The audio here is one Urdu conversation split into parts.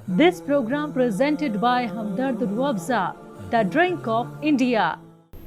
This program presented by Hamdard Ruabza, the drink of India.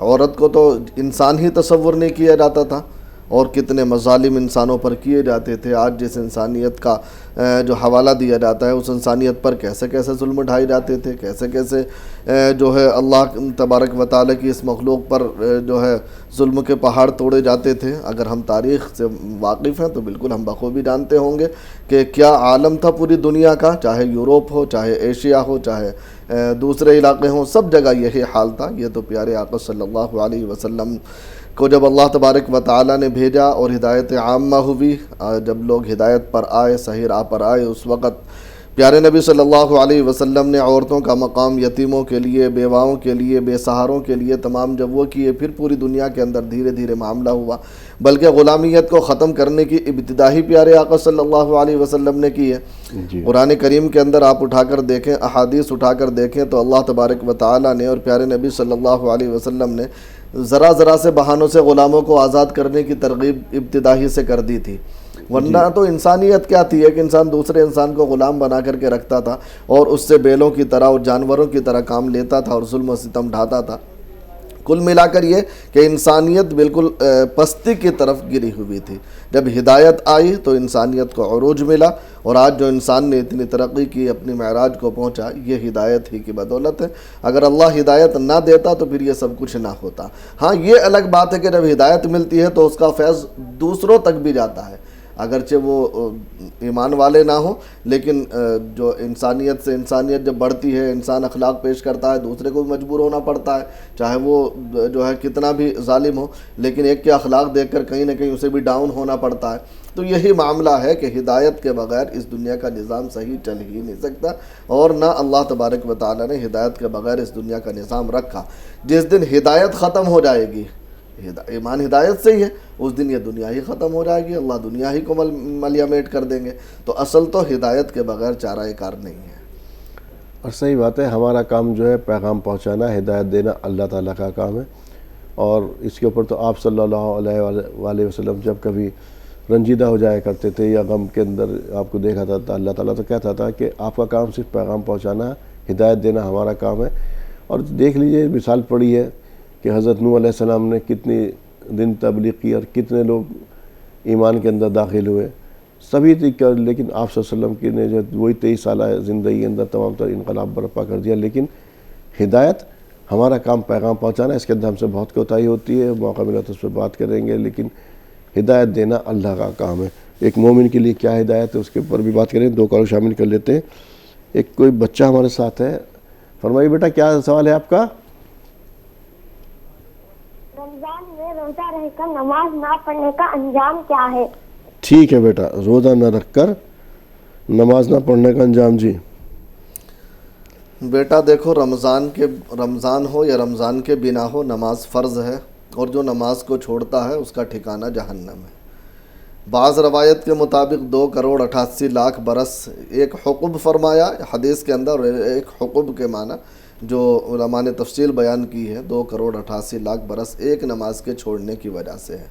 عورت کو تو انسان ہی تصور نہیں کیا جاتا تھا، اور کتنے مظالم انسانوں پر کیے جاتے تھے۔ آج جس انسانیت کا جو حوالہ دیا جاتا ہے، اس انسانیت پر کیسے کیسے ظلم اٹھائے جاتے تھے، کیسے کیسے جو ہے اللہ تبارک و تعالیٰ کی اس مخلوق پر جو ہے ظلم کے پہاڑ توڑے جاتے تھے۔ اگر ہم تاریخ سے واقف ہیں تو بالکل ہم بخوبی جانتے ہوں گے کہ کیا عالم تھا پوری دنیا کا، چاہے یوروپ ہو، چاہے ایشیا ہو، چاہے دوسرے علاقے ہوں، سب جگہ یہی حال تھا۔ یہ تو پیارے آقا صلی اللہ علیہ وسلم کو جب اللہ تبارک و تعالیٰ نے بھیجا اور ہدایت عامہ ہوئی، جب لوگ ہدایت پر آئے، صحیح راہ پر آئے، اس وقت پیارے نبی صلی اللہ علیہ وسلم نے عورتوں کا مقام یتیموں کے لیے، بیواؤں کے لیے، بے سہاروں کے لیے تمام جب وہ کیے، پھر پوری دنیا کے اندر دھیرے دھیرے معاملہ ہوا، بلکہ غلامیت کو ختم کرنے کی ابتدا ہی پیارے آقا صلی اللہ علیہ وسلم نے کی ہے۔ قرآن کریم کے اندر آپ اٹھا کر دیکھیں، احادیث اٹھا کر دیکھیں تو اللہ تبارک و تعالیٰ نے اور پیارے نبی صلی اللہ علیہ وسلم نے ذرا ذرا سے بہانوں سے غلاموں کو آزاد کرنے کی ترغیب ابتدا ہی سے کر دی تھی، ورنہ تو انسانیت کیا تھی؟ ایک انسان دوسرے انسان کو غلام بنا کر کے رکھتا تھا اور اس سے بیلوں کی طرح اور جانوروں کی طرح کام لیتا تھا اور ظلم و ستم ڈھاتا تھا۔ کل ملا کر یہ کہ انسانیت بالکل پستی کی طرف گری ہوئی تھی۔ جب ہدایت آئی تو انسانیت کو عروج ملا، اور آج جو انسان نے اتنی ترقی کی، اپنی معراج کو پہنچا، یہ ہدایت ہی کی بدولت ہے۔ اگر اللہ ہدایت نہ دیتا تو پھر یہ سب کچھ نہ ہوتا۔ ہاں یہ الگ بات ہے کہ جب ہدایت ملتی ہے تو اس کا فیض دوسروں تک بھی جاتا ہے، اگرچہ وہ ایمان والے نہ ہوں، لیکن جو انسانیت سے انسانیت جب بڑھتی ہے، انسان اخلاق پیش کرتا ہے، دوسرے کو بھی مجبور ہونا پڑتا ہے، چاہے وہ جو ہے کتنا بھی ظالم ہو، لیکن ایک کے اخلاق دیکھ کر کہیں نہ کہیں اسے بھی ڈاؤن ہونا پڑتا ہے۔ تو یہی معاملہ ہے کہ ہدایت کے بغیر اس دنیا کا نظام صحیح چل ہی نہیں سکتا، اور نہ اللہ تبارک و تعالیٰ نے ہدایت کے بغیر اس دنیا کا نظام رکھا۔ جس دن ہدایت ختم ہو جائے گی، ایمان ہدایت سے ہی ہے، اس دن یہ دنیا ہی ختم ہو جائے گی، اللہ دنیا ہی کو ملیا میٹ کر دیں گے۔ تو اصل تو ہدایت کے بغیر چارہ کار نہیں ہے۔ اور صحیح بات ہے، ہمارا کام جو ہے پیغام پہنچانا، ہدایت دینا اللہ تعالیٰ کا کام ہے، اور اس کے اوپر تو آپ صلی اللہ علیہ وآلہ وسلم جب کبھی رنجیدہ ہو جایا کرتے تھے یا غم کے اندر آپ کو دیکھا تھا تو اللہ تعالیٰ تو کہتا تھا کہ آپ کا کام صرف پیغام پہنچانا، ہدایت دینا ہمارا کام ہے۔ اور دیکھ لیجئے، مثال پڑی ہے کہ حضرت نوح علیہ السلام نے کتنی دن تبلیغ کی اور کتنے لوگ ایمان کے اندر داخل ہوئے، سبھی کر، لیکن آپ صلی اللہ علیہ وسلم کی نے جو وہی 23 سالہ زندگی کے اندر تمام تر انقلاب برپا کر دیا۔ لیکن ہدایت ہمارا کام پیغام پہنچانا، اس کے اندر ہم سے بہت کوتاہی ہوتی ہے، موقع ملا تو اس پہ بات کریں گے، لیکن ہدایت دینا اللہ کا کام ہے۔ ایک مومن کے لیے کیا ہدایت ہے اس کے اوپر بھی بات کریں، دو کالوں شامل کر لیتے ہیں۔ ایک کوئی بچہ ہمارے ساتھ ہے، فرمائیے بیٹا کیا سوال ہے آپ کا؟ رمضان میں روزہ رہ کر نماز نہ پڑھنے کا انجام کیا ہے؟ ٹھیک ہے بیٹا، روزہ نہ رکھ کر نماز نہ پڑھنے کا انجام۔ جی بیٹا دیکھو، رمضان ہو یا رمضان کے بنا ہو، نماز فرض ہے، اور جو نماز کو چھوڑتا ہے اس کا ٹھکانہ جہنم ہے۔ بعض روایت کے مطابق 2,88,00,000 برس ایک حقب فرمایا حدیث کے اندر، ایک حقب کے معنی جو علماء نے تفصیل بیان کی ہے، 2,88,00,000 برس ایک نماز کے چھوڑنے کی وجہ سے ہے۔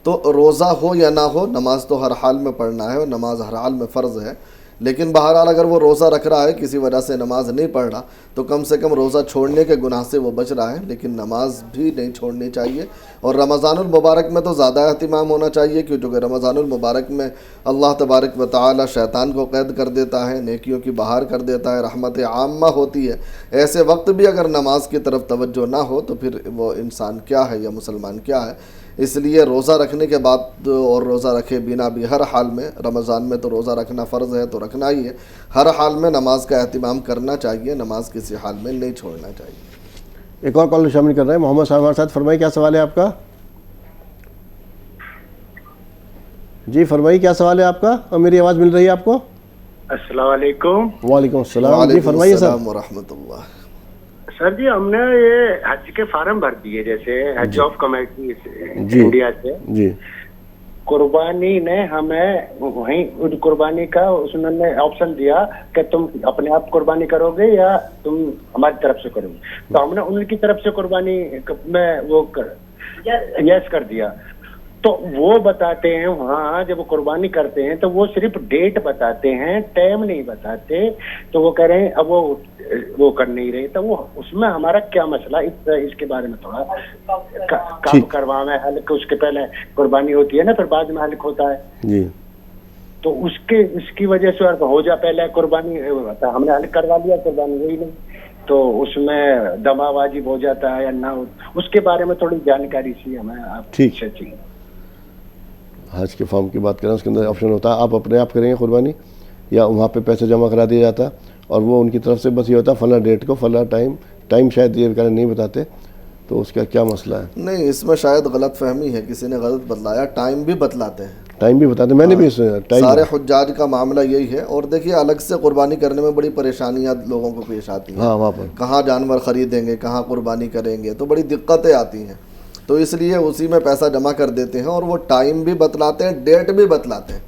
تو روزہ ہو یا نہ ہو، نماز تو ہر حال میں پڑھنا ہے، اور نماز ہر حال میں فرض ہے۔ لیکن بہرحال اگر وہ روزہ رکھ رہا ہے، کسی وجہ سے نماز نہیں پڑھ رہا، تو کم سے کم روزہ چھوڑنے کے گناہ سے وہ بچ رہا ہے، لیکن نماز بھی نہیں چھوڑنی چاہیے۔ اور رمضان المبارک میں تو زیادہ اہتمام ہونا چاہیے، کیونکہ رمضان المبارک میں اللہ تبارک و تعالی شیطان کو قید کر دیتا ہے، نیکیوں کی بہار کر دیتا ہے، رحمت عامہ ہوتی ہے۔ ایسے وقت بھی اگر نماز کی طرف توجہ نہ ہو تو پھر وہ انسان کیا ہے یا مسلمان کیا ہے۔ اس لیے روزہ رکھنے کے بعد اور روزہ رکھے بنا بھی ہر حال میں، رمضان میں تو روزہ رکھنا فرض ہے تو رکھنا ہی ہے، ہر حال میں نماز کا اہتمام کرنا چاہیے، نماز کسی حال میں نہیں چھوڑنا چاہیے۔ ایک اور کال شامل کر رہے ہیں، محمد صاحب ہمارے ساتھ، فرمائیے کیا سوال ہے آپ کا؟ جی فرمائیے کیا سوال ہے آپ کا، اور میری آواز مل رہی ہے آپ کو؟ السلام علیکم۔ وعلیکم السلام، جی فرمائیے سر۔ السلام ورحمۃ اللہ۔ سر جی ہم نے یہ حج کے فارم بھر دیے، جیسے حج آف کمیٹی انڈیا سے، جی قربانی نے ہمیں وہیں قربانی کا اس نے آپشن دیا کہ تم اپنے آپ قربانی کرو گے یا تم ہماری طرف سے کرو گے، تو ہم نے ان کی طرف سے قربانی میں وہ یس کر دیا۔ تو وہ بتاتے ہیں وہاں جب وہ قربانی کرتے ہیں تو وہ صرف ڈیٹ بتاتے ہیں, ٹائم نہیں بتاتے. تو وہ کہہ رہے ہیں اب وہ کر نہیں رہے, تو وہ اس میں ہمارا کیا مسئلہ, اس کے بارے میں تھوڑا کب کروانا ہے حلق, اس کے پہلے قربانی ہوتی ہے نا, پھر بعد میں حلق ہوتا ہے جی. تو اس کی وجہ سے ہو جا پہلے قربانی, ہم نے حلق کروا لیا, قربانی ہوئی نہیں, تو اس میں دما واجب ہو جاتا ہے یا نہ, اس کے بارے میں تھوڑی جانکاری سی ہمیں آپ سے چاہیے. حج کے فارم کی بات کریں, اس کے اندر آپشن ہوتا ہے آپ اپنے آپ کریں گے قربانی یا وہاں پہ پیسے جمع کرا دیا جاتا, اور وہ ان کی طرف سے بس یہ ہوتا ہے فلاں ڈیٹ کو فلاں ٹائم شاید یہ بیچارے نہیں بتاتے, تو اس کا کیا مسئلہ ہے؟ نہیں, اس میں شاید غلط فہمی ہے, کسی نے غلط بتلایا. ٹائم بھی بتلاتے ہیں, ٹائم بھی بتاتے ہیں, میں نے بھی سارے حجاج کا معاملہ یہی ہے. اور دیکھیے الگ سے قربانی کرنے میں بڑی پریشانیاں لوگوں کو پیش آتی ہیں. ہاں, وہاں پر کہاں جانور خریدیں گے, کہاں قربانی کریں گے, تو بڑی دقتیں آتی ہیں. تو اس لیے اسی میں پیسہ جمع کر دیتے ہیں, اور وہ ٹائم بھی بتلاتے ہیں, ڈیٹ بھی بتلاتے ہیں.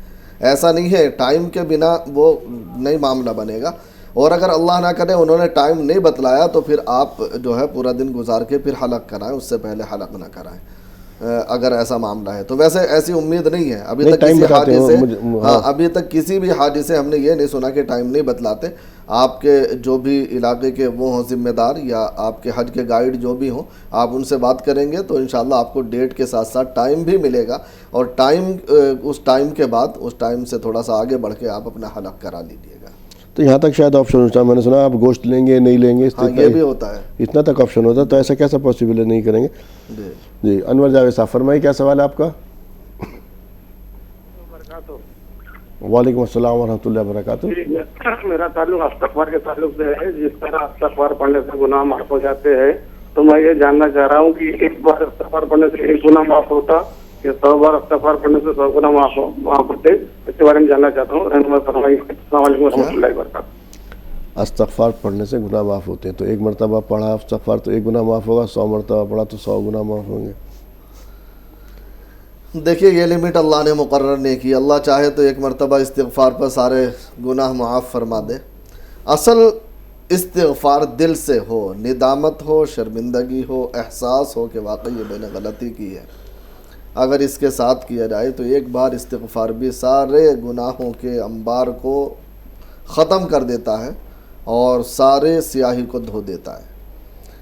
ایسا نہیں ہے ٹائم کے بنا وہ نہیں معاملہ بنے گا. اور اگر اللہ نہ کرے انہوں نے ٹائم نہیں بتلایا تو پھر آپ جو ہے پورا دن گزار کے پھر حلق کرائیں, اس سے پہلے حلق نہ کرائیں اگر ایسا معاملہ ہے. تو ویسے ایسی امید نہیں ہے ابھی تک کسی حاجی سے, ابھی تک کسی بھی حاجی سے ہم نے یہ نہیں سنا کہ ٹائم نہیں بتلاتے. آپ کے جو بھی علاقے کے وہ ہوں ذمہ دار یا آپ کے حج کے گائیڈ جو بھی ہوں, آپ ان سے بات کریں گے تو انشاءاللہ آپ کو ڈیٹ کے ساتھ ساتھ ٹائم بھی ملے گا, اور اس ٹائم کے بعد اس ٹائم سے تھوڑا سا آگے بڑھ کے آپ اپنا حلق کرا لیجیے گا. تو یہاں تک شاید آپشن ہوتا ہے, میں نے سنا آپ گوشت لیں گے نہیں لیں گے, ہاں یہ بھی ہوتا ہے, اتنا تک آپشن ہوتا ہے. تو ایسا کیسا پاسبل ہے نہیں کریں گے؟ جی انور جاوید صاحب فرمائیے, کیا سوال ہے آپ کا؟ وعلیکم السلام ورحمۃ اللہ وبرکاتہ. میرا تعلق استغفار کے تعلق سے ہے. جس طرح استغفار پڑھنے سے گناہ معاف ہو جاتے ہیں, تو میں یہ جاننا چاہ رہا ہوں کہ ایک بار استغفار پڑھنے سے ایک گناہ معاف ہوتا کہ 100 بار استغفار پڑھنے سے 100 گناہ معاف ہوتے؟ اس کے بارے میں جاننا چاہتا ہوں. رحمت فرمائیے. السلام علیکم و رحمۃ اللہ وبرکاتہ. استغفار پڑھنے سے گناہ معاف ہوتے ہیں, تو ایک مرتبہ پڑھا استغفار تو ایک گناہ معاف ہوگا, 100 مرتبہ پڑھا تو 100 گناہ معاف ہوں گے. دیکھیے یہ لمٹ اللہ نے مقرر نہیں کی. اللہ چاہے تو ایک مرتبہ استغفار پر سارے گناہ معاف فرما دے. اصل استغفار دل سے ہو, ندامت ہو, شرمندگی ہو, احساس ہو کہ واقعی یہ میں نے غلطی کی ہے. اگر اس کے ساتھ کیا جائے تو ایک بار استغفار بھی سارے گناہوں کے انبار کو ختم کر دیتا ہے اور سارے سیاہی کو دھو دیتا ہے.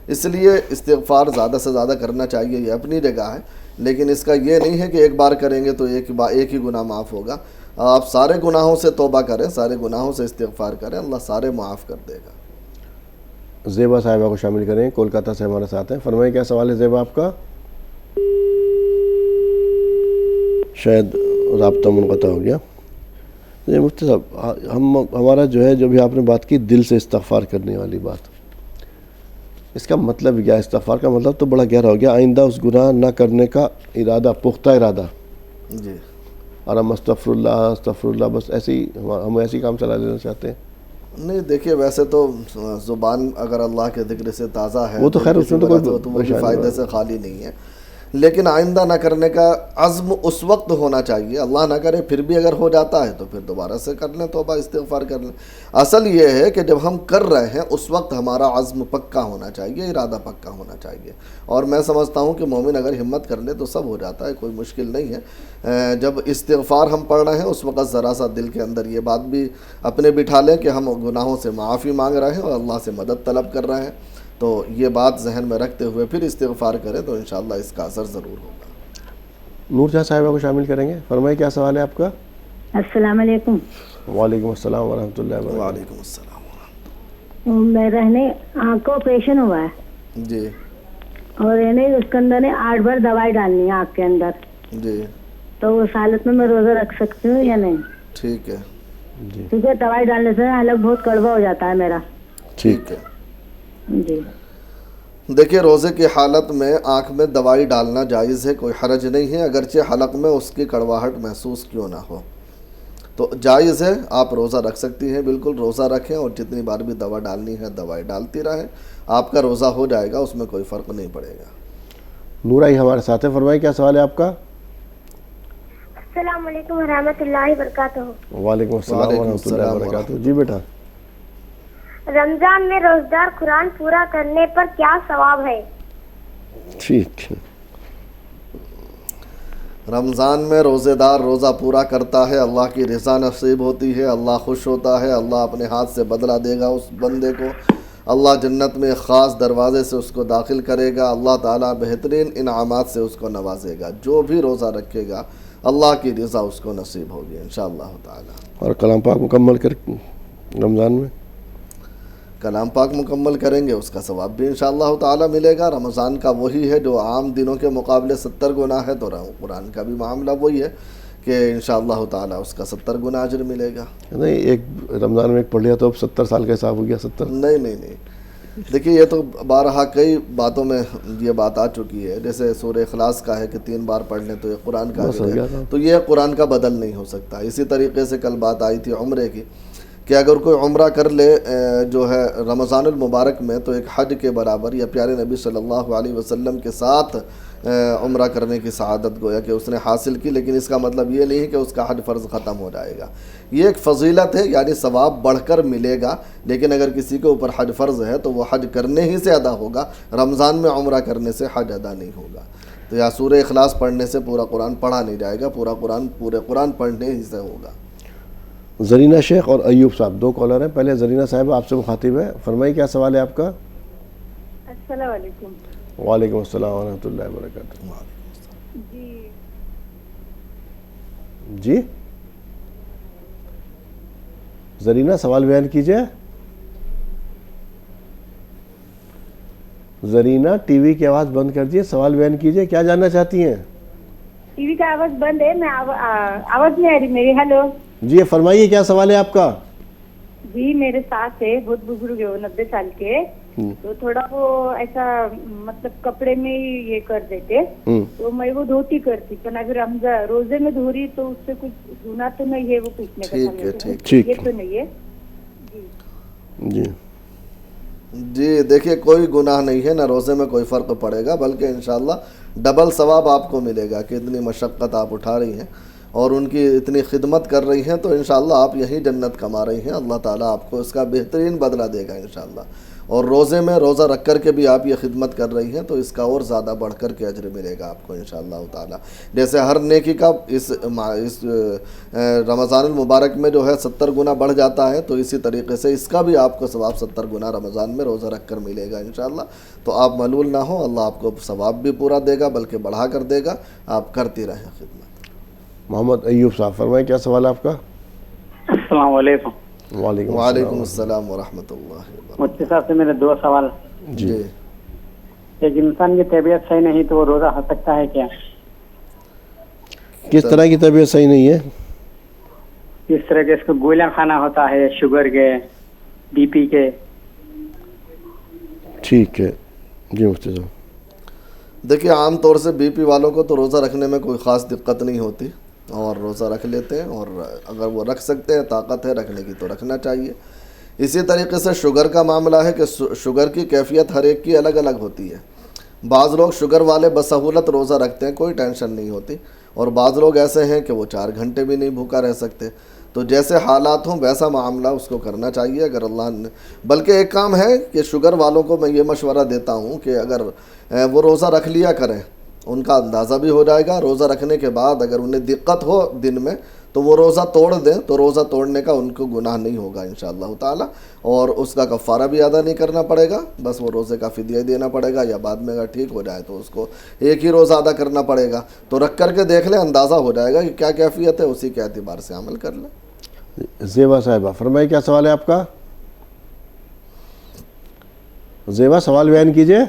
اس لیے استغفار زیادہ سے زیادہ کرنا چاہیے, یہ اپنی جگہ ہے, لیکن اس کا یہ نہیں ہے کہ ایک بار کریں گے تو ایک ہی گناہ معاف ہوگا. آپ سارے گناہوں سے توبہ کریں, سارے گناہوں سے استغفار کریں, اللہ سارے معاف کر دے گا. زیبا صاحبہ کو شامل کریں, کولکاتہ سے ہمارے ساتھ ہیں. فرمائیں کیا سوال ہے زیبا آپ کا؟ شاید رابطہ منقطع ہو گیا. جی مفتی صاحب, ہمارا جو ہے جو بھی آپ نے بات کی دل سے استغفار کرنے والی بات, اس کا مطلب کیا؟ استغفار کا مطلب تو بڑا گہرا ہو گیا. آئندہ اس گناہ نہ کرنے کا ارادہ, پختہ ارادہ. جی, اور ہم استغفر اللہ بس ہم ایسی کام چلا لینا چاہتے ہیں. نہیں دیکھیے ویسے تو زبان اگر اللہ کے ذکر سے تازہ ہے وہ تو خیر اس میں تو وہ فائدے سے خالی نہیں ہے, لیکن آئندہ نہ کرنے کا عزم اس وقت ہونا چاہیے. اللہ نہ کرے پھر بھی اگر ہو جاتا ہے تو پھر دوبارہ سے کر لیں, توبہ استغفار کر لیں. اصل یہ ہے کہ جب ہم کر رہے ہیں اس وقت ہمارا عزم پکا ہونا چاہیے, ارادہ پکا ہونا چاہیے. اور میں سمجھتا ہوں کہ مومن اگر ہمت کر لے تو سب ہو جاتا ہے, کوئی مشکل نہیں ہے. جب استغفار ہم پڑھ رہے ہیں اس وقت ذرا سا دل کے اندر یہ بات بھی اپنے بٹھا لیں کہ ہم گناہوں سے معافی مانگ رہے ہیں اور اللہ سے مدد طلب کر رہے ہیں. تو یہ بات ذہن میں رکھتے ہوئے پھر استغفار کریں تو انشاءاللہ اس کا اثر ضرور ہوگا. نور جہاں صاحبہ کو شامل کریں گے. فرمائیں کیا سوال ہے آپ کا؟ السلام علیکم. وعلیکم السلام ورحمۃ اللہ وبرکاتہ. وعلیکم السلام. میں رہنے آنکھ کا آپریشن ہوا ہے. جی. اور اس کے اندر 8 بار دوائی ڈالنی ہے آنکھ کے اندر. جی. تو اس حالت میں روزہ رکھ سکتی ہوں یا نہیں؟ ٹھیک ہے. جی کیونکہ دوائی ڈالنے سے حلق بہت کڑوا ہو جاتا ہے میرا. ٹھیک ہے. جی. دیکھیے روزے کی حالت میں آنکھ میں دوائی ڈالنا جائز ہے, کوئی حرج نہیں ہے, اگرچہ حلق میں اس کی کڑواہٹ محسوس کیوں نہ ہو. تو جائز ہے, آپ روزہ رکھ سکتی ہیں, بالکل روزہ رکھیں اور جتنی بار بھی دوا ڈالنی ہے دوائی ڈالتی رہیں, آپ کا روزہ ہو جائے گا, اس میں کوئی فرق نہیں پڑے گا. نورا ہی ہمارے ساتھ ہے. فرمائیں کیا سوال ہے آپ کا؟ السلام علیکم ورحمۃ اللہ وبرکاتہ. وعلیکم السلام ورحمۃ اللہ وبرکاتہ. جی بیٹا. رمضان میں روزدار قرآن پورا کرنے پر کیا ثواب ہے؟ ٹھیک ہے. رمضان میں روزے دار روزہ پورا کرتا ہے، اللہ کی رضا نصیب ہوتی ہے، اللہ خوش ہوتا ہے، اللہ اپنے ہاتھ سے بدلہ دے گا اس بندے کو، اللہ جنت میں خاص دروازے سے اس کو داخل کرے گا، اللہ تعالیٰ بہترین انعامات سے اس کو نوازے گا۔ جو بھی روزہ رکھے گا اللہ کی رضا اس کو نصیب ہوگی انشاءاللہ تعالیٰ۔ اور کلام پاک مکمل کر رمضان میں کلام پاک مکمل کریں گے اس کا ثواب بھی انشاءاللہ تعالیٰ ملے گا۔ رمضان کا وہی ہے جو عام دنوں کے مقابلے 70 گنا ہے، تو قرآن کا بھی معاملہ وہی ہے کہ انشاءاللہ تعالیٰ اس کا 70 گنا اجر ملے گا۔ نہیں، ایک رمضان میں ایک پڑھ لیا تو اب 70 سال کا حساب ہو گیا۔ 70 نہیں، دیکھیے یہ تو بارہا کئی باتوں میں یہ بات آ چکی ہے، جیسے سورہ اخلاص کا ہے کہ 3 بار پڑھ لیں تو یہ قرآن کا اجر ہے، تو یہ قرآن کا بدل نہیں ہو سکتا۔ اسی طریقے سے کل بات آئی تھی عمرے کی کہ اگر کوئی عمرہ کر لے جو ہے رمضان المبارک میں تو ایک حج کے برابر یا پیارے نبی صلی اللہ علیہ وسلم کے ساتھ عمرہ کرنے کی سعادت گویا کہ اس نے حاصل کی، لیکن اس کا مطلب یہ نہیں کہ اس کا حج فرض ختم ہو جائے گا۔ یہ ایک فضیلت ہے، یعنی ثواب بڑھ کر ملے گا، لیکن اگر کسی کے اوپر حج فرض ہے تو وہ حج کرنے ہی سے ادا ہوگا، رمضان میں عمرہ کرنے سے حج ادا نہیں ہوگا۔ تو یا سورہ اخلاص پڑھنے سے پورا قرآن پڑھا نہیں جائے گا، پورے قرآن پڑھنے ہی سے ہوگا۔ زرینہ شیخ اور ایوب صاحب 2 کالر ہیں۔ پہلے زرینہ صاحب آپ سے مخاطب ہے، فرمائیے کیا سوال ہے آپ کا؟ السلام علیکم۔ وعلیکم السلام ورحمۃ اللہ وبرکاتہ۔ جی زرینہ سوال بیان کیجئے۔ زرینہ ٹی وی کی آواز بند کر دیجئے، سوال بیان کیجئے، کیا جاننا چاہتی ہیں؟ ٹی وی کا آواز بند ہے، میں آواز نہیں آ رہی میری۔ ہیلو جی فرمائیے کیا سوال ہے آپ کا؟ جی میرے ساتھ ہے، بہت بزرگ ہے وہ، 90 سال کے، تو تھوڑا وہ ایسا مطلب کپڑے میں یہ کر دیتے، تو میں وہ دھوتی کرتی، پر اگر ہم روزے میں دھو رہی تو اس سے کچھ گناہ تو نہیں ہے، وہ پوچھنے کا ٹھیک یہ تو نہیں ہے؟ جی دیکھیے کوئی گناہ نہیں ہے، نہ روزے میں کوئی فرق پڑے گا، بلکہ انشاءاللہ ڈبل ثواب آپ کو ملے گا کہ اتنی مشقت آپ اٹھا رہی ہیں اور ان کی اتنی خدمت کر رہی ہیں، تو انشاءاللہ آپ یہی جنت کما رہی ہیں، اللہ تعالیٰ آپ کو اس کا بہترین بدلہ دے گا انشاءاللہ۔ اور روزے میں روزہ رکھ کر کے بھی آپ یہ خدمت کر رہی ہیں تو اس کا اور زیادہ بڑھ کر کے اجر ملے گا آپ کو انشاءاللہ تعالیٰ۔ جیسے ہر نیکی کا اس رمضان المبارک میں جو ہے 70 گنا بڑھ جاتا ہے، تو اسی طریقے سے اس کا بھی آپ کو ثواب 70 گنا رمضان میں روزہ رکھ کر ملے گا انشاءاللہ۔ تو آپ ملول نہ ہوں، اللہ آپ کو ثواب بھی پورا دے گا بلکہ بڑھا کر دے گا، آپ کرتی رہیں خدمت۔ محمد ایوب صاحب فرمائیں کیا سوال ہے آپ کا؟ السلام علیکم۔ وعلیکم السلام ورحمۃ اللہ۔ مفتی صاحب سے میرے 2 سوال۔ جی ایک انسان کی طبیعت صحیح نہیں تو وہ روزہ رکھ سکتا ہے کیا؟ کس طرح کی طبیعت صحیح نہیں ہے؟ اس طرح کے اس کو گولیاں کھانا ہوتا ہے، شوگر کے، بی پی کے۔ ٹھیک ہے جی مفتی صاحب۔ دیکھیے عام طور سے بی پی والوں کو تو روزہ رکھنے میں کوئی خاص دقت نہیں ہوتی اور روزہ رکھ لیتے ہیں، اور اگر وہ رکھ سکتے ہیں، طاقت ہے رکھنے کی تو رکھنا چاہیے۔ اسی طریقے سے شوگر کا معاملہ ہے کہ شوگر کی کیفیت ہر ایک کی الگ الگ ہوتی ہے۔ بعض لوگ شوگر والے بسہولت روزہ رکھتے ہیں، کوئی ٹینشن نہیں ہوتی، اور بعض لوگ ایسے ہیں کہ وہ 4 گھنٹے بھی نہیں بھوکا رہ سکتے۔ تو جیسے حالات ہوں ویسا معاملہ اس کو کرنا چاہیے اگر اللہ نے۔ بلکہ ایک کام ہے کہ شوگر والوں کو میں یہ مشورہ دیتا ہوں کہ اگر وہ روزہ رکھ لیا کریں، ان کا اندازہ بھی ہو جائے گا، روزہ رکھنے کے بعد اگر انہیں دقت ہو دن میں تو وہ روزہ توڑ دیں، تو روزہ توڑنے کا ان کو گناہ نہیں ہوگا انشاءاللہ تعالیٰ، اور اس کا کفارہ بھی ادا نہیں کرنا پڑے گا، بس وہ روزے کا فدیہ دینا پڑے گا، یا بعد میں اگر ٹھیک ہو جائے تو اس کو ایک ہی روزہ ادا کرنا پڑے گا۔ تو رکھ کر کے دیکھ لیں، اندازہ ہو جائے گا کہ کیا کیفیت ہے، اسی کے اعتبار سے عمل کر لیں۔ زیبا صاحبہ فرمائیے کیا سوال ہے آپ کا؟ زیبا سوال بیان کیجئے۔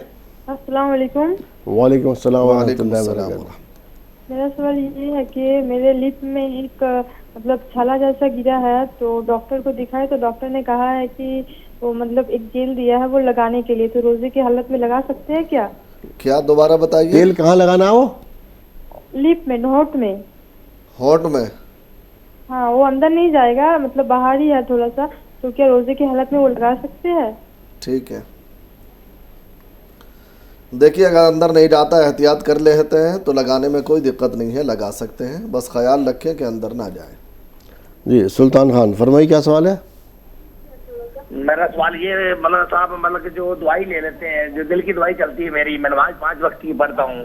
السلام علیکم۔ وعلیکم السلام ورحمۃ اللہ وبرکاتہ۔ میرا سوال یہ ہے کہ میرے لپ میں ایک مطلب چھالا جیسا گرا ہے، تو ڈاکٹر کو دکھائے تو ڈاکٹر نے کہا ہے کہ وہ مطلب ایک جیل دیا ہے وہ لگانے کے لیے، تو روزے کی حالت میں لگا سکتے ہیں کیا؟ کیا دوبارہ بتائیے؟ تیل کہاں لگانا ہو؟ لپ میں، ہونٹ میں۔ ہونٹ میں؟ ہاں، وہ اندر نہیں جائے گا، مطلب باہر ہی ہے تھوڑا سا، تو کیا روزے کی حالت میں وہ لگا سکتے ہیں؟ ٹھیک ہے، دیکھیے اگر اندر نہیں جاتا ہے، احتیاط کر لیتے ہیں تو لگانے میں کوئی دقت نہیں ہے، لگا سکتے ہیں، بس خیال رکھیں کہ اندر نہ جائے۔ جی سلطان خان فرمائی کیا سوال ہے؟ میرا سوال یہ ہے مولانا صاحب، مطلب کہ جو دوائی لے لیتے ہیں، جو دل کی دوائی چلتی ہے میری، میں نماز 5 وقت کی پڑھتا ہوں،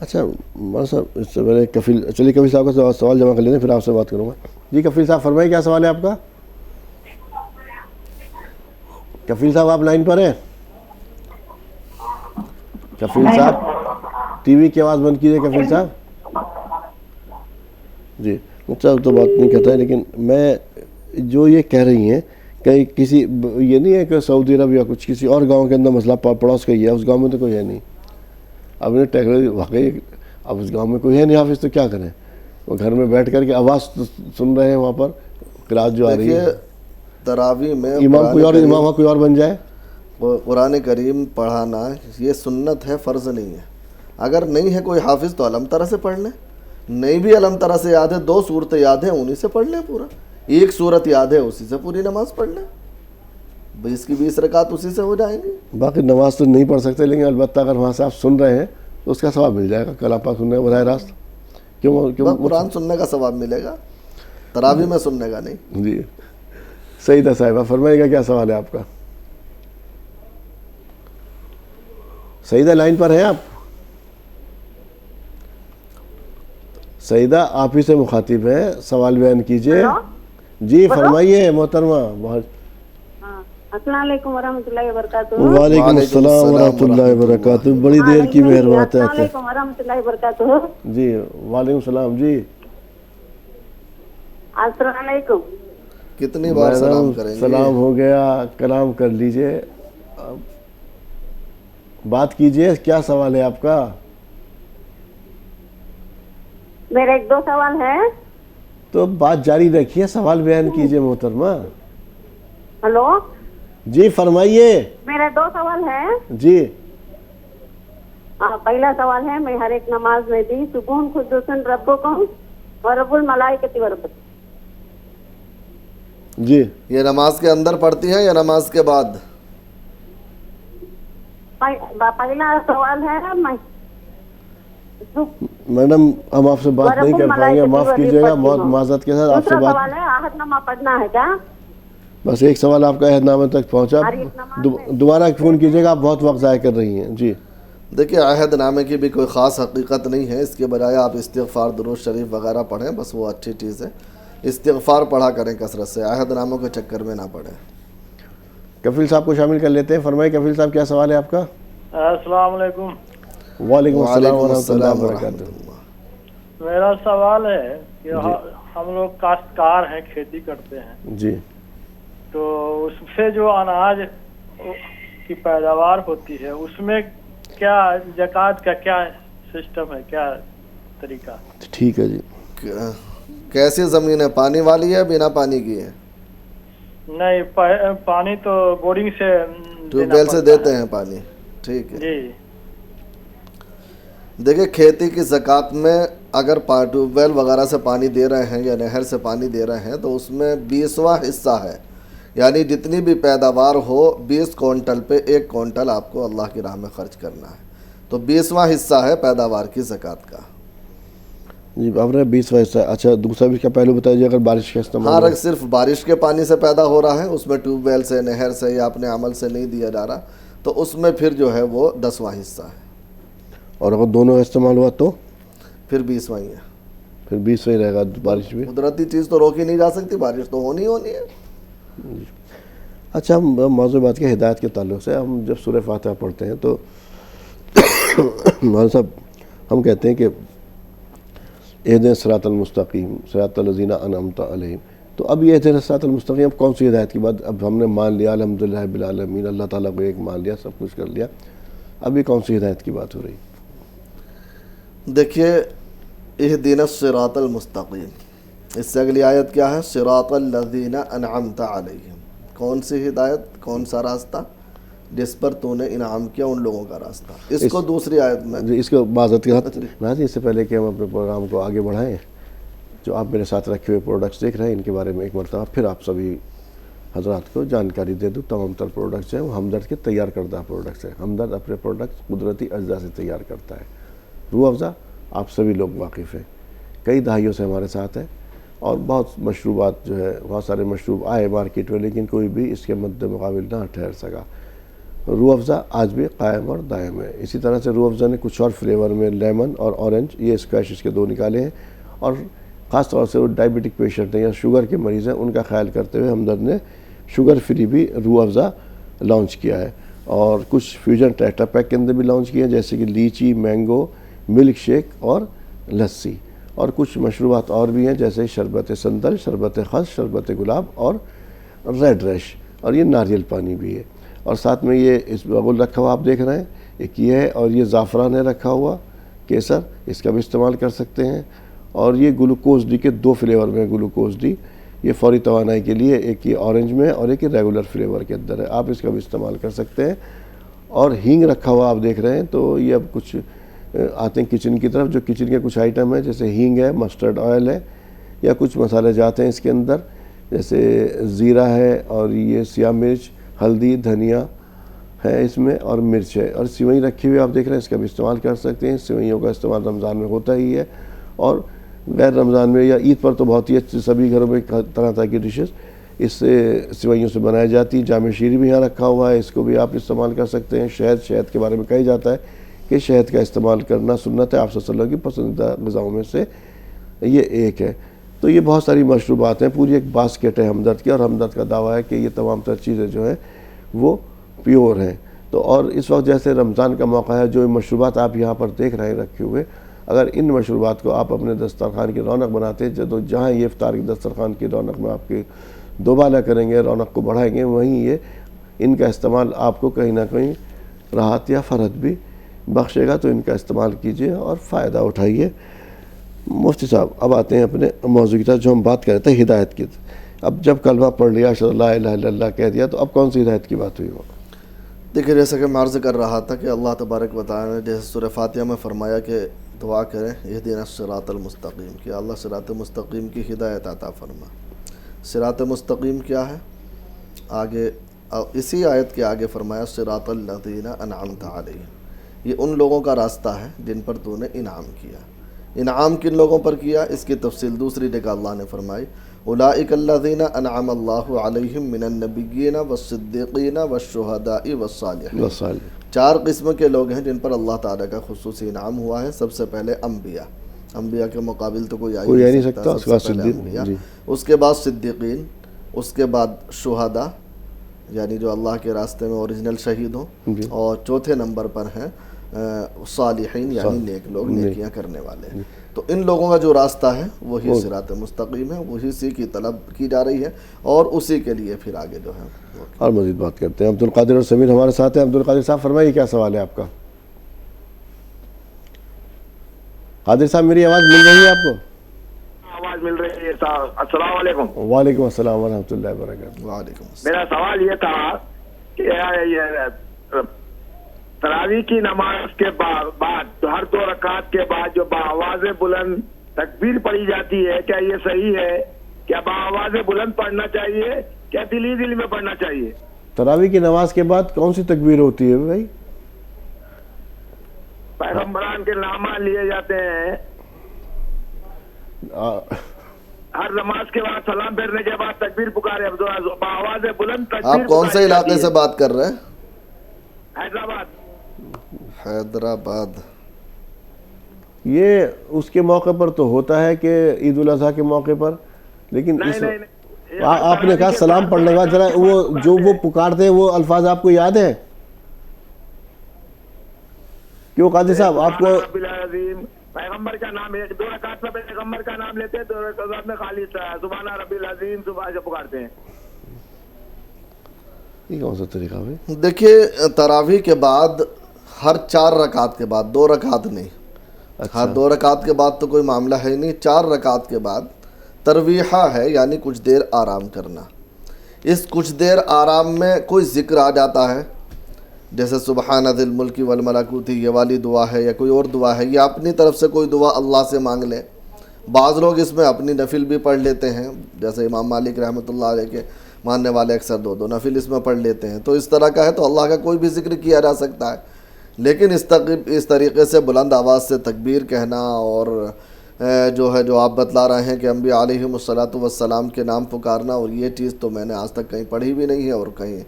اچھا مولانا صاحب اس سے پہلے چلیے کفیل صاحب کا سوال جمع کر لیتے ہیں پھر آپ سے بات کروں گا. جی کفیل صاحب فرمائیے کیا سوال ہے آپ کا؟ کفیل صاحب آپ لائن پر ہیں؟ کفیل صاحب ٹی وی کی آواز بند کیجیے کفیل صاحب. جی اچھا تو بات نہیں کہتا ہے، لیکن میں جو یہ کہہ رہی ہیں کہ کسی یہ نہیں ہے کہ سعودی عرب یا کچھ کسی اور گاؤں کے اندر مسئلہ پڑوس کا ہی ہے، اس گاؤں میں تو کوئی ہے نہیں. اب انہیں ٹیکنالوجی واقعی اب اس گاؤں میں کوئی ہے نہیں حافظ تو کیا کریں؟ وہ گھر میں بیٹھ کر کے آواز سن رہے ہیں وہاں پر قرات جو آ رہی ہے. تراویح میں امام کوئی اور بن جائے. قرآن کریم پڑھانا یہ سنت ہے، فرض نہیں ہے. اگر نہیں ہے کوئی حافظ تو علم طرح سے پڑھ لیں، نہیں بھی علم طرح سے یاد ہے، 2 صورتیں یاد ہیں انہی سے پڑھ لیں، پورا 1 صورت یاد ہے اسی سے پوری نماز پڑھ لیں، 20 کی 20 رکعت اسی سے ہو جائیں گی. باقی نماز تو نہیں پڑھ سکتے، لیکن البتہ اگر وہاں سے آپ سن رہے ہیں تو اس کا ثواب مل جائے گا. کلام پاک سننے کا براہ راست کیوں قرآن سننے کا ثواب ملے گا، تراویح میں سننے کا نہیں. جی سیدہ صاحبہ فرمائے گا کیا سوال ہے آپ کا؟ سیدہ لائن پر ہیں آپ؟ سیدہ آپ ہی سے مخاطب ہیں، سوال بیان کیجئے. جی فرمائیے محترمہ. السلام علیکم ورحمۃ اللہ وبرکاتہ. وعلیکم السلام ورحمۃ اللہ وبرکاتہ. بڑی دیر کی مہربانی. السلام علیکم ورحمۃ اللہ وبرکاتہ. جی وعلیکم السلام. جی السلام علیکم. کتنی بار سلام کریں گے؟ سلام ہو گیا، کلام کر لیجئے، بات کیجئے. کیا سوال ہے آپ کا؟ میرے 1-2 سوال ہے. تو بات جاری رکھیے، سوال بیان کیجئے محترمہ. ہلو جی فرمائیے. میرے 2 سوال ہیں. جی پہلا سوال ہے، میں ہر ایک نماز میں بھی سکون خصوصاً ربکم و رب الملائکۃ و رب. جی یہ نماز کے اندر پڑھتی ہیں یا نماز کے بعد؟ پہلا سوال ہے میڈم ہم آپ سے بات نہیں کر پائیں گے، معاف کیجیے گا، بہت معذرت کے ساتھ آپ سے بات. دوسرا سوال ہے عہد نامہ پڑھنا ہے کیا؟ بس ایک سوال آپ کا عہد نامے تک پہنچا، دوبارہ فون کیجیے گا، آپ بہت وقت ضائع کر رہی ہیں. جی دیکھیے عہد نامے کی بھی کوئی خاص حقیقت نہیں ہے، اس کے بجائے آپ استغفار درود شریف وغیرہ پڑھیں، بس وہ اچھی چیز ہے. استغفار پڑھا کریں کثرت سے، عہد ناموں کے چکر میں نہ پڑھیں. کفیل صاحب کو شامل کر لیتے ہیں. فرمائے کفیل صاحب کیا سوال ہے آپ کا؟ السلام علیکم. وعلیکم السلام ورحمۃ اللہ وبرکاتہ. میرا سوال ہے کہ ہم لوگ کاشتکار ہیں، کھیتی کرتے ہیں. جی تو اس سے جو اناج کی پیداوار ہوتی ہے اس میں کیا زکوٰۃ کا کیا سسٹم ہے، کیا طریقہ؟ ٹھیک ہے. جی کیسی زمین ہے، پانی والی ہے بنا پانی کی ہے؟ نہیں پانی تو بورنگ سے ٹیوب ویل سے دیتے ہیں پانی. ٹھیک ہے. جی دیکھیں کھیتی کی زکوٰۃ میں اگر ٹیوب ویل وغیرہ سے پانی دے رہے ہیں یا نہر سے پانی دے رہے ہیں تو اس میں 20واں حصہ ہے، یعنی جتنی بھی پیداوار ہو 20 کوئنٹل پہ 1 کوئنٹل آپ کو اللہ کی راہ میں خرچ کرنا ہے. تو 20واں حصہ ہے پیداوار کی زکوٰۃ کا. جی آپ نے 20واں حصہ. اچھا دوسرا بھی اس کا پہلو بتائیے. اگر بارش کا استعمال اگر صرف بارش کے پانی سے پیدا ہو رہا ہے، اس میں ٹیوب ویل سے نہر سے یا اپنے عمل سے نہیں دیا جا رہا، تو اس میں پھر جو ہے وہ 10واں حصہ ہے. اور اگر دونوں استعمال ہوا تو پھر 20واں ہی ہے. پھر 20واں ہی رہے گا. بارش بھی قدرتی چیز تو روکی نہیں جا سکتی، بارش تو ہونی ہے. اچھا ہم موضوع بات کے ہدایت کے تعلق سے ہم جب سورہ فاتحہ پڑھتے ہیں تو مولانا صاحب ہم کہتے ہیں کہ اہدنا الصراط المستقیم صراط الذین انعمت علیہم. تو اب یہ اہدنا الصراط المستقیم اب کون سی ہدایت کی بات؟ اب ہم نے مان لیا الحمدللہ رب العالمین، اللہ تعالیٰ کو ایک مان لیا، سب کچھ کر لیا، اب یہ کون سی ہدایت کی بات ہو رہی؟ دیکھیے اہدنا الصراط المستقیم، اس سے اگلی آیت کیا ہے؟ صراط الذین انعمت علیہم. کون سی ہدایت، کون سا راستہ؟ جس پر تو نے انعام کیا ان لوگوں کا راستہ. اس کو دوسری آیت میں اس کو معذرت کے ساتھ ناظرین اس سے پہلے کہ ہم اپنے پروگرام کو آگے بڑھائیں، جو آپ میرے ساتھ رکھے ہوئے پروڈکٹس دیکھ رہے ہیں ان کے بارے میں ایک مرتبہ پھر آپ سبھی حضرات کو جانکاری دے دوں. تمام تر پروڈکٹس ہیں وہ ہمدرد کے تیار کردہ پروڈکٹس ہیں. ہمدرد اپنے پروڈکٹس قدرتی اجزاء سے تیار کرتا ہے. روح افزا آپ سبھی لوگ واقف ہیں، کئی دہائیوں سے ہمارے ساتھ ہیں، اور بہت مشروبات جو ہے بہت سارے مشروب آئے مارکیٹ میں، لیکن کوئی بھی اس کے مد مقابل نہ ٹھہر سکا. روح افزا آج بھی قائم اور دائم ہے. اسی طرح سے روح افزا نے کچھ اور فلیور میں لیمن اور اورنج یہ اسکویشز کے 2 نکالے ہیں. اور خاص طور سے وہ ڈائبٹک پیشنٹ ہیں یا شوگر کے مریض ہیں ان کا خیال کرتے ہوئے ہمدرد نے شوگر فری بھی روح افزا لانچ کیا ہے. اور کچھ فیوژن ٹیٹرا پیک کے اندر بھی لانچ کیے ہیں جیسے کہ لیچی، مینگو، ملک شیک اور لسی. اور کچھ مشروبات اور بھی ہیں جیسے شربت سندل، شربت خس، شربت گلاب اور ریڈ ریش، اور یہ ناریل پانی بھی ہے. اور ساتھ میں یہ اس بغل رکھا ہوا آپ دیکھ رہے ہیں، ایک یہ ہے، اور یہ زعفران ہے رکھا ہوا، کیسر، اس کا بھی استعمال کر سکتے ہیں. اور یہ گلوکوز ڈی کے 2 فلیور میں گلوکوز ڈی، یہ فوری توانائی کے لیے، ایک یہ اورنج میں اور ایک یہ ریگولر فلیور کے اندر ہے، آپ اس کا بھی استعمال کر سکتے ہیں. اور ہینگ رکھا ہوا آپ دیکھ رہے ہیں، تو یہ اب کچھ آتے ہیں کچن کی طرف، جو کچن کے کچھ آئٹم ہیں جیسے ہینگ ہے، مسٹرڈ آئل ہے، یا کچھ مسالے جاتے ہیں اس کے اندر جیسے زیرہ ہے، اور یہ سیاہ مرچ، ہلدی، دھنیا ہے اس میں، اور مرچ ہے. اور سیوئی رکھی ہوئی آپ دیکھ رہے ہیں، اس کا بھی استعمال کر سکتے ہیں. سیوئیوں کا استعمال رمضان میں ہوتا ہی ہے، اور غیر رمضان میں یا عید پر تو بہت ہی اچھے سبھی گھروں میں طرح طرح کی ڈشز اس سے سیوئیوں سے بنائی جاتی. جامع شیری بھی یہاں رکھا ہوا ہے، اس کو بھی آپ استعمال کر سکتے ہیں. شہد کے بارے میں کہا جاتا ہے کہ شہد کا استعمال کرنا سنت ہے، آپ صلی اللہ علیہ وسلم کی پسندیدہ غذاؤں میں سے یہ ایک ہے. تو یہ بہت ساری مشروبات ہیں، پوری ایک باسکٹ ہے ہمدرد کی، اور ہمدرد کا دعویٰ ہے کہ یہ تمام تر چیزیں جو ہیں وہ پیور ہیں. تو اور اس وقت جیسے رمضان کا موقع ہے، جو مشروبات آپ یہاں پر دیکھ رہے ہیں رکھے ہوئے، اگر ان مشروبات کو آپ اپنے دسترخوان کی رونق بناتے ہیں، جہاں یہ افطار کی دسترخوان کی رونق میں آپ کے دوبالا کریں گے، رونق کو بڑھائیں گے، وہیں یہ ان کا استعمال آپ کو کہیں نہ کہیں راحت یا فرحت بھی بخشے گا. تو ان کا استعمال کیجئے اور فائدہ اٹھائیے. مفتی صاحب اب آتے ہیں اپنے موضوع کی طرف، جو ہم بات کر رہے تھے ہدایت کی. اب جب کلمہ پڑھ لیا، اشہد لا الہ الا اللہ کہہ دیا، تو اب کون سی ہدایت کی بات ہوئی؟ دیکھیں جیسا کہ میں عرض کر رہا تھا کہ اللہ تبارک و تعالی نے جیسے سورہ فاتحہ میں فرمایا کہ دعا کریں اہدنا الصراط المستقیم، کہ اللہ صراط مستقیم کی ہدایت عطا فرما. صراط مستقیم کیا ہے؟ آگے اسی آیت کے آگے فرمایا صراط الذین انعمت علیہم، یہ ان لوگوں کا راستہ ہے جن پر تو نے انعام کیا. انعام کن لوگوں پر کیا؟ اس کی تفصیل دوسری جگہ اللہ نے فرمائی اولئک الذین انعم اللہ علیہم من النبیین والصدیقین والشہداء والصالحین. 4 قسم کے لوگ ہیں جن پر اللہ تعالیٰ کا خصوصی انعام ہوا ہے. سب سے پہلے انبیاء کے مقابل تو کوئی آ نہیں سکتا. سب سے پہلے انبیاء، اس کے بعد صدیقین، اس کے بعد شہداء یعنی جو اللہ کے راستے میں اوریجنل شہید ہوں، اور چوتھے نمبر پر ہیں صالحین یعنی نیک لوگ، نیکیاں کرنے والے. تو ان لوگوں کا جو راستہ ہے وہی صراط مستقیم ہے، وہی اسی کی طلب کی جا رہی ہے، اور اسی کے لیے پھر آگے جو ہے اور مزید بات کرتے ہیں. عبدالقادر اور سمیر ہمارے ساتھ ہیں. عبدالقادر صاحب فرمائیے کیا سوال ہے آپ کا؟ قادر صاحب میری آواز مل رہی ہے آپ کو؟ آواز مل رہی ہے صاحب. السلام علیکم. وعلیکم السلام ورحمۃ اللہ وبرکاتہ. وعلیکم السلام. میرا سوال یہ تھا کہ تراویح کی نماز کے بعد ہر 2 رکعت کے بعد جو بآواز بلند تکبیر پڑھی جاتی ہے، کیا یہ صحیح ہے؟ کیا بآواز بلند پڑھنا چاہیے، کیا دل میں پڑھنا چاہیے؟ تراویح کی نماز کے بعد کون سی تکبیر ہوتی ہے بھائی؟ پیغمبران کے نامہ لیے جاتے ہیں. ہر نماز کے بعد سلام پھیرنے کے بعد تکبیر پکارے بآواز بلند تکبیر. آپ کون سے علاقے سے بات کر رہے ہیں؟ حیدرآباد. حیدرآباد. یہ اس کے موقع پر تو ہوتا ہے کہ عید الاضحیٰ کے موقع پر، لیکن آپ نے کہا سلام پڑھنے کا، ذرا وہ پکارتے ہیں وہ الفاظ آپ کو یاد ہیں؟ کیوں قاضی صاحب آپ کو پیغمبر کا نام 2 رکعت میں پیغمبر کا نام لیتے ہیں، 2 رکعت میں خالی سبحان ربی العظیم صبح سے پکارتے ہیں؟ یہ کون سا طریقہ ہے؟ دیکھیے تراویح کے بعد ہر 4 رکعت کے بعد، 2 رکعت نہیں، ہر 2 رکعت کے بعد تو کوئی معاملہ ہے نہیں، 4 رکعت کے بعد ترویحہ ہے یعنی کچھ دیر آرام کرنا. اس کچھ دیر آرام میں کوئی ذکر آ جاتا ہے جیسے سبحان ذی الملک والملکوت، یہ والی دعا ہے، یا کوئی اور دعا ہے، یا اپنی طرف سے کوئی دعا اللہ سے مانگ لے. بعض لوگ اس میں اپنی نفل بھی پڑھ لیتے ہیں، جیسے امام مالک رحمۃ اللہ علیہ کے ماننے والے اکثر 2 نفل اس میں پڑھ لیتے ہیں. تو اس طرح کا ہے تو اللہ کا کوئی بھی ذکر کیا جا سکتا ہے، لیکن اس طریقے سے بلند آواز سے تکبیر کہنا اور جو آپ بتلا رہے ہیں کہ انبیاء علیہم الصلاۃ والسلام کے نام پکارنا، اور یہ چیز تو میں نے آج تک کہیں پڑھی بھی نہیں ہے اور کہیں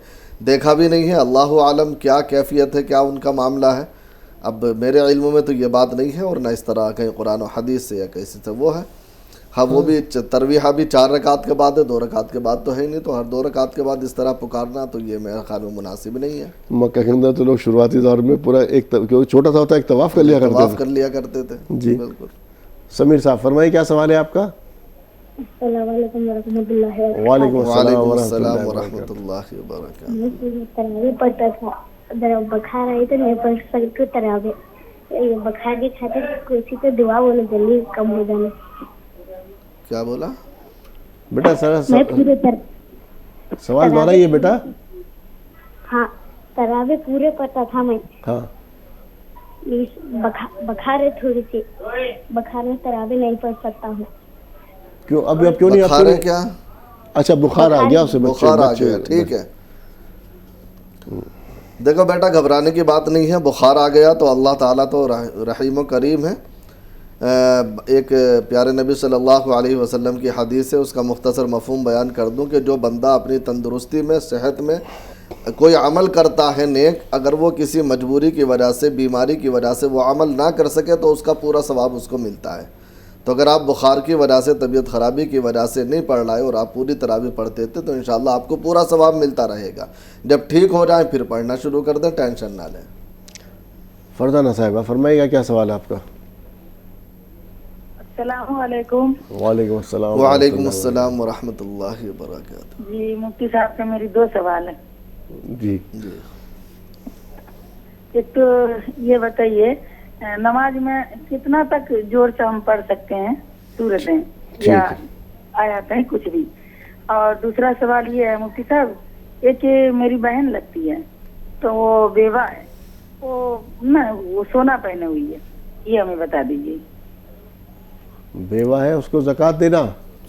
دیکھا بھی نہیں ہے، اللہ عالم کیا کیفیت ہے، کیا ان کا معاملہ ہے. اب میرے علم میں تو یہ بات نہیں ہے، اور نہ اس طرح کہیں قرآن و حدیث سے یا کیسے سے وہ ہے. ہاں وہ بھی ترویحہ بھی 4 رکعت کے بعد ہے، 2 رکعت کے بعد تو ہے ہی نہیں، تو ہر 2 رکعت کے بعد اس طرح پکارنا تو یہ میرے خیال میں مناسب نہیں ہے. مکہ کے اندر تو لوگ شروعاتی دور میں پورا ایک کیونکہ چھوٹا سا ہوتا ہے ایک طواف کر لیا کرتے تھے. طواف کر لیا کرتے تھے. جی بالکل. سمیر صاحب فرمائیے کیا سوال ہے آپ کا؟ السلام علیکم ورحمۃ اللہ وبرکاتہ. وعلیکم السلام ورحمۃ اللہ وبرکاتہ. میں تراویح پڑھتا تھا، ذرا بخار آئی تو نہیں پڑھ سکتی تراویح. بخار کی خاطر کسی تو دعا بولے جلدی کم ہو جانا. کیا بولا بیٹا؟ میں پورے سوال دہرائیے بیٹا. ہاں تراویح پورے پڑھتا تھا میں. ہاں بخار ہے تھوڑی سی، بخار میں تراویح نہیں پڑھ سکتا ہوں. کیوں اب کیوں نہیں؟ بخار ہے کیا؟ اچھا بخار آ گیا اسے، بخار آ گیا. ٹھیک ہے. دیکھو بیٹا گھبرانے کی بات نہیں ہے. بخار آ گیا تو اللہ تعالیٰ تو رحیم و کریم ہے. ایک پیارے نبی صلی اللہ علیہ وسلم کی حدیث ہے، اس کا مختصر مفہوم بیان کر دوں کہ جو بندہ اپنی تندرستی میں، صحت میں کوئی عمل کرتا ہے نیک، اگر وہ کسی مجبوری کی وجہ سے، بیماری کی وجہ سے وہ عمل نہ کر سکے تو اس کا پورا ثواب اس کو ملتا ہے. تو اگر آپ بخار کی وجہ سے، طبیعت خرابی کی وجہ سے نہیں پڑھ رہے اور آپ پوری تراویح پڑھتے تھے تو انشاءاللہ آپ کو پورا ثواب ملتا رہے گا. جب ٹھیک ہو جائیں پھر پڑھنا شروع کر دیں، ٹینشن نہ لیں. فرزانہ صاحبہ فرمائیے گا کیا سوال ہے آپ کا؟ السلام علیکم. وعلیکم السلام. وعلیکم السلام ورحمۃ اللہ وبرکاتہ. جی مفتی صاحب سے میری 2 سوال ہیں. جی ایک تو یہ بتائیے نماز میں کتنا تک زور سے ہم پڑھ سکتے ہیں سورتیں یا آیاتیں کچھ بھی؟ اور دوسرا سوال یہ ہے مفتی صاحب، ایک میری بہن لگتی ہے تو وہ بیوہ ہے، وہ سونا پہنے ہوئی ہے، یہ ہمیں بتا دیجیے. بیوہ ہے اس کو زکوٰۃ دینا؟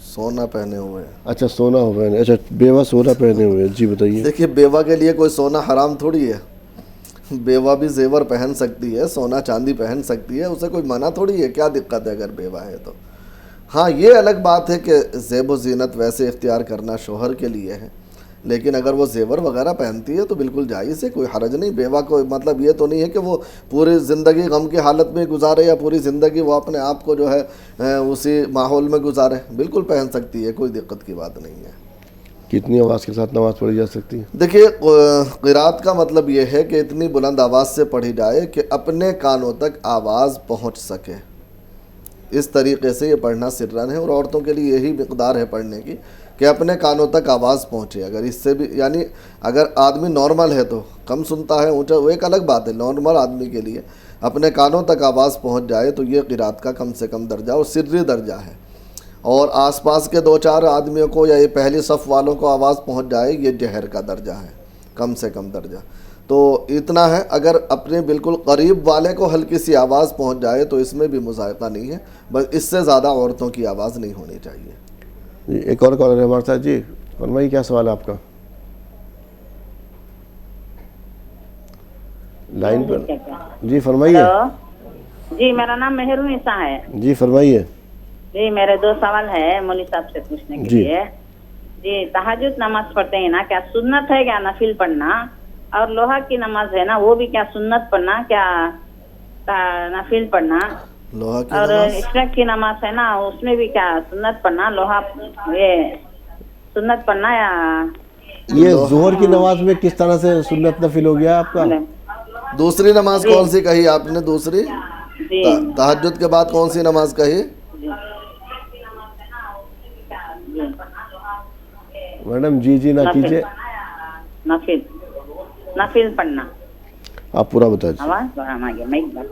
سونا پہنے ہوئے ہیں. اچھا سونا ہوئے ہیں. اچھا بیوہ سونا پہنے ہوئے ہیں. جی بتائیے. دیکھیے بیوہ کے لیے کوئی سونا حرام تھوڑی ہے. بیوہ بھی زیور پہن سکتی ہے، سونا چاندی پہن سکتی ہے، اسے کوئی منع تھوڑی ہے. کیا دقت ہے اگر بیوہ ہے تو؟ ہاں یہ الگ بات ہے کہ زیب و زینت ویسے اختیار کرنا شوہر کے لیے ہے، لیکن اگر وہ زیور وغیرہ پہنتی ہے تو بالکل جائز ہے، کوئی حرج نہیں. بیوہ کو مطلب یہ تو نہیں ہے کہ وہ پوری زندگی غم کی حالت میں گزارے یا پوری زندگی وہ اپنے آپ کو جو ہے اسی ماحول میں گزارے. بالکل پہن سکتی ہے، کوئی دقت کی بات نہیں ہے. کتنی آواز کے ساتھ نماز پڑھی جا سکتی ہے؟ دیکھیے قرات کا مطلب یہ ہے کہ اتنی بلند آواز سے پڑھی جائے کہ اپنے کانوں تک آواز پہنچ سکے. اس طریقے سے یہ پڑھنا سرن ہے، اور عورتوں کے لیے یہی مقدار ہے پڑھنے کی کہ اپنے کانوں تک آواز پہنچے. اگر اس سے بھی یعنی اگر آدمی نارمل ہے تو کم سنتا ہے اونچا، وہ ایک الگ بات ہے. نارمل آدمی کے لیے اپنے کانوں تک آواز پہنچ جائے تو یہ قرات کا کم سے کم درجہ اور سری درجہ ہے. اور آس پاس کے 2-4 آدمیوں کو یا یہ پہلی صف والوں کو آواز پہنچ جائے یہ جہر کا درجہ ہے، کم سے کم درجہ. تو اتنا ہے. اگر اپنے بالکل قریب والے کو ہلکی سی آواز پہنچ جائے تو اس میں بھی مذائقہ نہیں ہے، بس اس سے زیادہ عورتوں کی آواز نہیں ہونی چاہیے. جی ایک اور کالر ہے ہمارے ساتھ. جی فرمائیے کیا سوال ہے آپ کا؟ لائن پر. جی فرمائیے. جی میرا نام مہرو نساء ہے. جی فرمائیے. جی میرے 2 سوال ہے مولوی صاحب سے پوچھنے کے لیے. جی تہجد نماز پڑھتے ہیں نا، کیا سنت ہے کیا نفل پڑھنا؟ اور لوہا کی نماز ہے نا وہ بھی کیا سنت پڑھنا کیا نفل پڑھنا؟ اور اشراق کی نماز ہے نا اس میں بھی کیا سنت پڑھنا، لوہا یہ سنت پڑھنا یا؟ یہ ظہر کی نماز میں کس طرح سے سنت نفل ہو گیا آپ کا؟ دوسری نماز کون سی کہی آپ نے؟ دوسری تہجد کے بعد کون سی نماز کہی؟ میڈم جی نہ کیجیے. نفل پڑھنا آپ پورا بتا دیجیے. آواز بڑھانا گیا میں ایک بار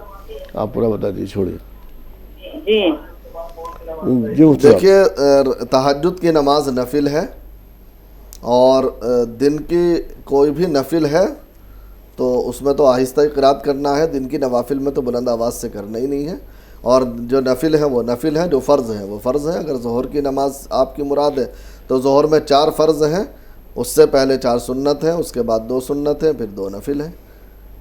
آپ پورا بتا دیجیے. چھوڑیے. جی دیکھیے تہجد کی نماز نفل ہے، اور دن کی کوئی بھی نفل ہے تو اس میں تو آہستہ قرات کرنا ہے. دن کی نوافل میں تو بلند آواز سے کرنا ہی نہیں ہے. اور جو نفل ہے وہ نفل ہیں، جو فرض ہیں وہ فرض ہیں. اگر ظہر کی نماز آپ کی مراد ہے تو ظہر میں 4 فرض ہیں، اس سے پہلے 4 سنت ہیں، اس کے بعد 2 سنت ہیں، پھر 2 نفل ہیں.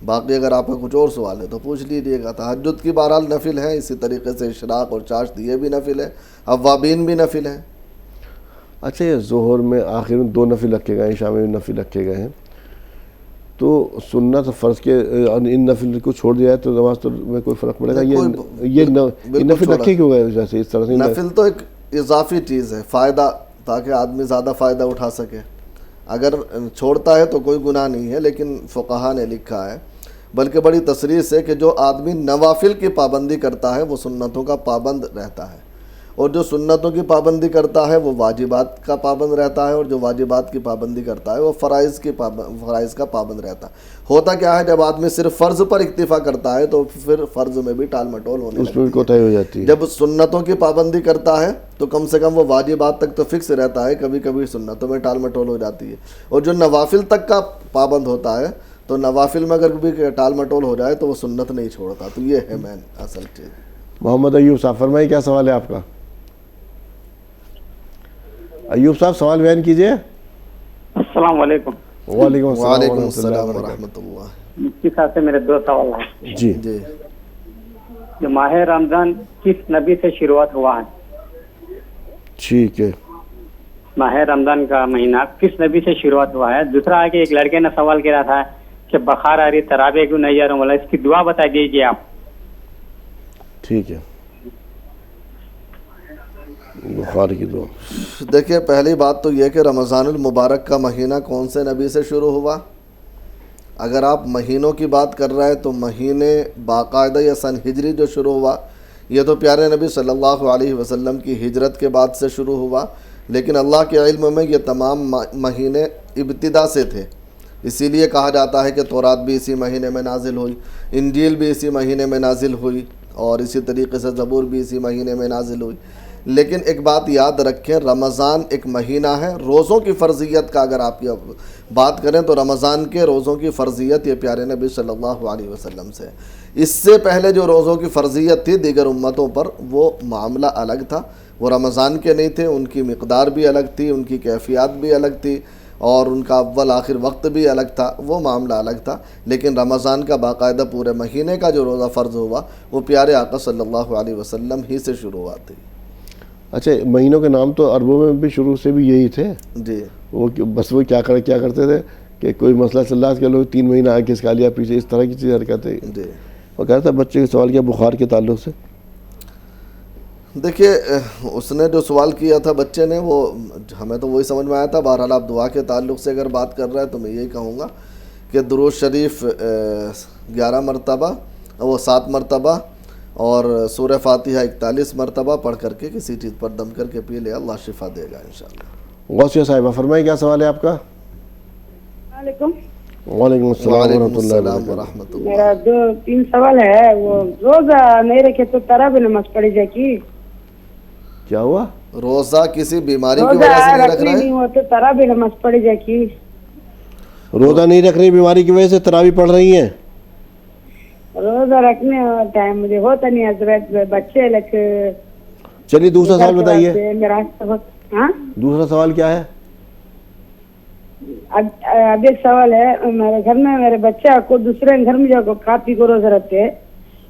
باقی اگر آپ کا کچھ اور سوال ہے تو پوچھ لیجیے گا. تہجد کی بہرحال نفل ہے، اسی طریقے سے اشراق اور چاشت یہ بھی نفل ہے، اوابین بھی نفل ہیں. اچھا یہ ظہر میں آخر میں 2 نفل رکھے گئے ہیں، عشاء میں بھی نفل رکھے گئے ہیں. تو سنت فرض کے ان نفل کو چھوڑ دیا ہے تو نماز تو میں کوئی فرق پڑے گا؟ یہ نفل رکھے کیوں گئے جیسے اس طرح سے؟ نفل تو ایک اضافی چیز ہے، فائدہ، تاکہ آدمی زیادہ فائدہ اٹھا سکے. اگر چھوڑتا ہے تو کوئی گناہ نہیں ہے، لیکن فقہا نے لکھا ہے بلکہ بڑی تصریح سے کہ جو آدمی نوافل کی پابندی کرتا ہے وہ سنتوں کا پابند رہتا ہے، اور جو سنتوں کی پابندی کرتا ہے وہ واجبات کا پابند رہتا ہے، اور جو واجبات کی پابندی کرتا ہے وہ فرائض کا پابند رہتا ہے. ہوتا کیا ہے، جب آدمی صرف فرض پر اکتفا کرتا ہے تو پھر فرض میں بھی ٹال مٹول ہونے لگتی ہے، کوتاہی ہو جاتی ہے. جب سنتوں کی پابندی کرتا ہے تو کم سے کم وہ واجبات تک تو فکس رہتا ہے، کبھی کبھی سنتوں میں ٹال مٹول ہو جاتی ہے. اور جو نوافل تک کا پابند ہوتا ہے تو نوافل میں اگر بھی ٹال مٹول ہو جائے تو وہ سنت نہیں چھوڑتا. تو یہ ہے مین اصل چیز. محمد ایوب صاحب فرمائیے کیا سوال ہے آپ کا؟ ایوب صاحب سوال بیان کیجئے. السلام علیکم. وعلیکم السلام ورحمۃ اللہ. مفتی صاحب سے میرے دو سوال ہیں. جی. جو ماہ رمضان کس نبی سے شروعات ہوا ہے؟ ٹھیک ہے. ماہ رمضان کا مہینہ کس نبی سے شروعات ہوا ہے؟ دوسرا ہے کہ ایک لڑکے نے سوال کیا تھا کہ بخار آ رہی تراویح کیوں نہیں جا رہا ہوں، اس کی دعا بتا دیجیے آپ. ٹھیک ہے. بخار کی دعا. دیکھیے پہلی بات تو یہ کہ رمضان المبارک کا مہینہ کون سے نبی سے شروع ہوا؟ اگر آپ مہینوں کی بات کر رہے ہیں تو مہینے باقاعدہ یا سن ہجری جو شروع ہوا یہ تو پیارے نبی صلی اللہ علیہ وسلم کی ہجرت کے بعد سے شروع ہوا، لیکن اللہ کے علم میں یہ تمام مہینے ابتدا سے تھے. اسی لیے کہا جاتا ہے کہ تورات بھی اسی مہینے میں نازل ہوئی، انجیل بھی اسی مہینے میں نازل ہوئی، اور اسی طریقے سے زبور بھی اسی مہینے میں نازل ہوئی. لیکن ایک بات یاد رکھیں، رمضان ایک مہینہ ہے. روزوں کی فرضیت کا اگر آپ یہ بات کریں تو رمضان کے روزوں کی فرضیت یہ پیارے نبی صلی اللہ علیہ وسلم سے. اس سے پہلے جو روزوں کی فرضیت تھی دیگر امتوں پر وہ معاملہ الگ تھا، وہ رمضان کے نہیں تھے، ان کی مقدار بھی الگ تھی، ان کی کیفیات بھی الگ تھی، اور ان کا اول آخر وقت بھی الگ تھا، وہ معاملہ الگ تھا. لیکن رمضان کا باقاعدہ پورے مہینے کا جو روزہ فرض ہوا وہ پیارے آقا صلی اللہ علیہ وسلم ہی سے شروع ہوا تھی. اچھا، مہینوں کے نام تو عربوں میں بھی شروع سے بھی یہی تھے. جی. وہ بس وہ کیا کرتے تھے کہ کوئی مسئلہ چل رہا ہے کہ لوگ 3 مہینہ آگے کھسکا لیا پیچھے، اس طرح کی چیز حرکتیں. جی. وہ کہہ رہا تھا بچے کے سوال کیا بخار کے تعلق سے. دیکھیے اس نے جو سوال کیا تھا بچے نے، وہ ہمیں تو وہی سمجھ میں آیا تھا. بہرحال آپ دعا کے تعلق سے اگر بات کر رہے ہیں تو میں یہی کہوں گا کہ درود شریف 11 مرتبہ، وہ 7 مرتبہ، اور سورہ فاتحہ 41 مرتبہ پڑھ کر کے کسی چیز پر دم کر کے پی لے، اللہ شفا دے گا انشاءاللہ. غوثیہ صاحبہ فرمائیں کیا سوال ہے آپ کا؟ وعلیکم السلام ورحمۃ اللہ. میرا 2-3 سوال ہے. وہ روزہ نہیں رکھے تو تراویح نماز پڑھی جائے گی؟ کیا ہوا؟ روزہ کسی بیماری کی وجہ سے نہیں رکھ رہے نہیں ہو تو تراویح نماز پڑھی جائے گی؟ روزہ نہیں رکھ رہی بیماری کی وجہ سے تراویح پڑھ رہی ہیں؟ روزہ رکھنے ٹائم مجھے ہوتا نہیں حضرت، بچے لگ. چلیے دوسرا سوال بتائیے. ہاں دوسرا سوال کیا ہے؟ اب ایک سوال ہے. میرے گھر میں میرے بچہ کو دوسرے گھر میں جا کو کھا پی کو روزہ رکھتے،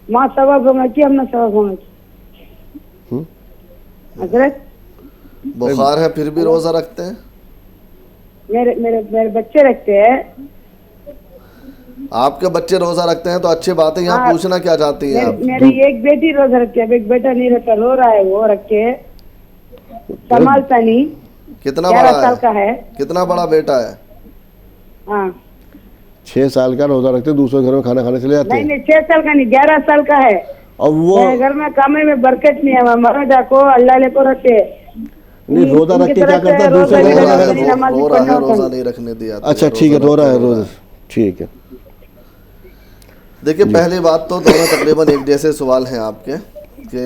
ماں ثواب ہوگا کہ ہم نے ثواب ہوگا حضرت؟ بخار ہے پھر بھی روزہ رکھتے ہیں؟ میرے بچے رکھتے ہیں. آپ کے بچے روزہ رکھتے ہیں تو اچھی بات ہے. یہاں پوچھنا کیا چاہتی ہیں آپ؟ میری ایک بیٹی روزہ رکھتی ہے، اب ایک بیٹا نہیں رہتا، رو رہا ہے، وہ رکھ کے سنبھالتا نہیں. کتنا بڑا ہے؟ کتنا بڑا بیٹا ہے؟ ہاں 6 سال کا روزہ رکھتے ہیں، دوسرے گھر میں کھانا کھانے چلے جاتے ہیں. نہیں 6 سال کا نہیں، 11 سال کا ہے. اور وہ گھر میں کامے میں برکت نہیں ہے، مردا کو اللہ لے کو رکھتے. نہیں روزہ رکھ کے کیا کرتا ہے؟ دوسرے رو رہا ہے، روزہ نہیں رکھنے دیا. اچھا ٹھیک ہے، رو رہا ہے روزہ. ٹھیک ہے. دیکھیے پہلی بات تو دونوں تقریباً ایک جیسے سوال ہیں آپ کے کہ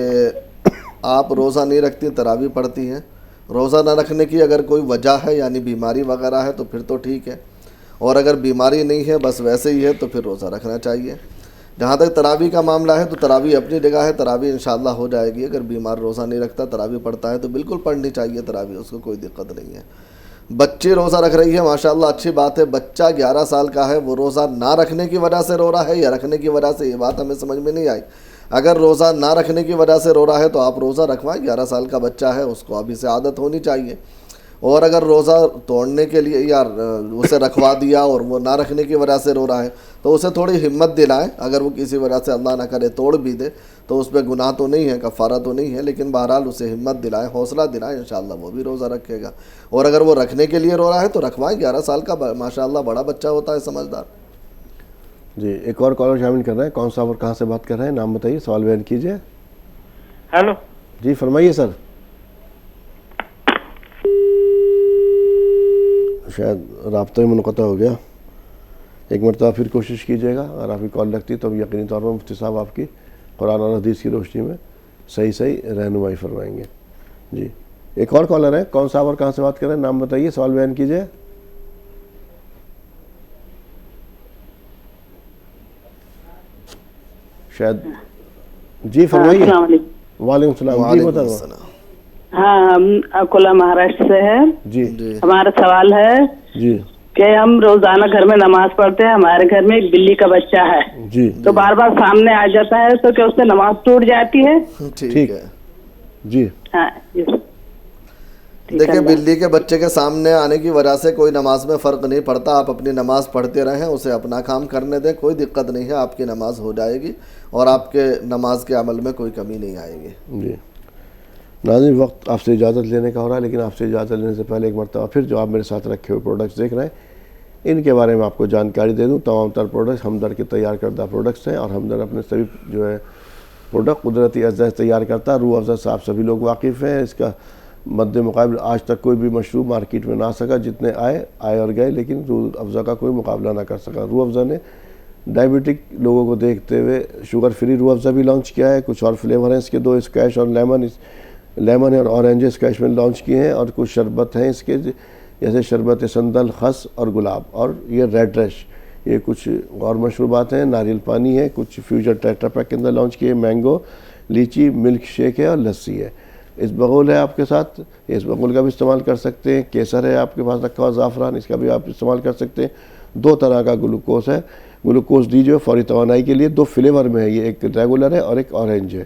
آپ روزہ نہیں رکھتی تراویح پڑھتی ہیں. روزہ نہ رکھنے کی اگر کوئی وجہ ہے یعنی بیماری وغیرہ ہے تو پھر تو ٹھیک ہے، اور اگر بیماری نہیں ہے بس ویسے ہی ہے تو پھر روزہ رکھنا چاہیے. جہاں تک تراویح کا معاملہ ہے تو تراویح اپنی جگہ ہے، تراویح انشاءاللہ ہو جائے گی. اگر بیمار روزہ نہیں رکھتا تراویح پڑھتا ہے تو بالکل پڑھنی چاہیے تراویح، اس کو کوئی دقت نہیں ہے. بچے روزہ رکھ رہی ہے ماشاءاللہ اچھی بات ہے. بچہ 11 سال کا ہے، وہ روزہ نہ رکھنے کی وجہ سے رو رہا ہے یا رکھنے کی وجہ سے، یہ بات ہمیں سمجھ میں نہیں آئی. اگر روزہ نہ رکھنے کی وجہ سے رو رہا ہے تو آپ روزہ رکھوائیں. 11 سال کا بچہ ہے، اس کو ابھی سے عادت ہونی چاہیے. اور اگر روزہ توڑنے کے لیے یا اسے رکھوا دیا اور وہ نہ رکھنے کی وجہ سے رو رہا ہے تو اسے تھوڑی ہمت دلائیں. اگر وہ کسی وجہ سے اللہ نہ کرے توڑ بھی دے تو اس پہ گناہ تو نہیں ہے, کفارہ تو نہیں ہے, لیکن بہرحال اسے ہمت دلائیں, حوصلہ دلائیں, انشاءاللہ وہ بھی روزہ رکھے گا. اور اگر وہ رکھنے کے لیے رو رہا ہے تو رکھوائیں, 11 سال کا ماشاءاللہ بڑا بچہ ہوتا ہے, سمجھدار. جی ایک اور کالر شامل کر رہے ہیں. کون صاحب اور کہاں سے بات کر رہے ہیں؟ نام بتائیے, سوال بیان کیجیے. ہیلو جی فرمائیے سر. شاید رابطہ ہی منقطع ہو گیا, ایک مرتبہ پھر کوشش کیجیے گا. اگر آپ کی کال لگتی تو یقینی طور پر مفتی صاحب آپ کی قرآن اور حدیث کی روشنی میں صحیح رہنمائی فرمائیں گے. جی ایک اور کالر ہے. کون صاحب اور کہاں سے بات کر رہے ہیں؟ نام بتائیے, سوال بیان کیجیے. شاید جی فرمائیے. السلام علیکم. وعلیکم السلام. جی بتائیے. ہاں ہم اکولا مہاراشٹر سے ہیں. جی ہمارا سوال ہے جی کہ ہم روزانہ گھر میں نماز پڑھتے ہیں. ہمارے گھر میں ایک بلی کا بچہ ہے جی تو بار بار سامنے آ جاتا ہے, تو کیا اس سے نماز ٹوٹ جاتی ہے؟ ٹھیک ہے. جی ہاں دیکھیں, بلی کے بچے کے سامنے آنے کی وجہ سے کوئی نماز میں فرق نہیں پڑتا. آپ اپنی نماز پڑھتے رہیں, اسے اپنا کام کرنے دیں, کوئی دقت نہیں ہے. آپ کی نماز ہو جائے گی اور آپ کے نماز کے عمل میں کوئی کمی نہیں آئے گی. جی ناظرین, وقت آپ سے اجازت لینے کا ہو رہا ہے, لیکن آپ سے اجازت لینے سے پہلے ایک مرتبہ پھر جو آپ میرے ساتھ رکھے ہوئے پروڈکٹس دیکھ رہے ہیں ان کے بارے میں آپ کو جانکاری دے دوں. تمام تر پروڈکٹس ہمدرد کے تیار کردہ پروڈکٹس ہیں, اور ہمدرد اپنے سبھی جو ہے پروڈکٹ قدرتی اجزاء تیار کرتا ہے. روح افزا صاحب سبھی لوگ واقف ہیں. اس کا مد مقابل آج تک کوئی بھی مشروب مارکیٹ میں نہ آ سکا. جتنے آئے اور گئے, لیکن روح افزا کا کوئی مقابلہ نہ کر سکا. روح افزا نے ڈائبٹک لوگوں کو دیکھتے ہوئے شوگر فری روح افزا بھی لانچ کیا ہے. کچھ اور فلیور ہیں اس کے, 2 اسکیش اور لیمن اور اورنج اسکیش میں لانچ کیے ہیں. اور کچھ شربت ہیں اس کے, جیسے شربت سندل, خس اور گلاب, اور یہ ریڈ ریش. یہ کچھ اور مشروبات ہیں. ناریل پانی ہے, کچھ فیوچر ٹیٹرا پیک کے اندر لانچ کیے. مینگو, لیچی, ملک شیک ہے اور لسی ہے. اس بغول ہے آپ کے ساتھ, اس بغول کا بھی استعمال کر سکتے ہیں. کیسر ہے آپ کے پاس رکھا ہوا, زعفران, اس کا بھی آپ استعمال کر سکتے ہیں. 2 طرح کا گلوکوز ہے. گلوکوز ڈی جو فوری توانائی کے لیے 2 فلیور میں ہے. یہ ایک ریگولر ہے اور ایک اورنج ہے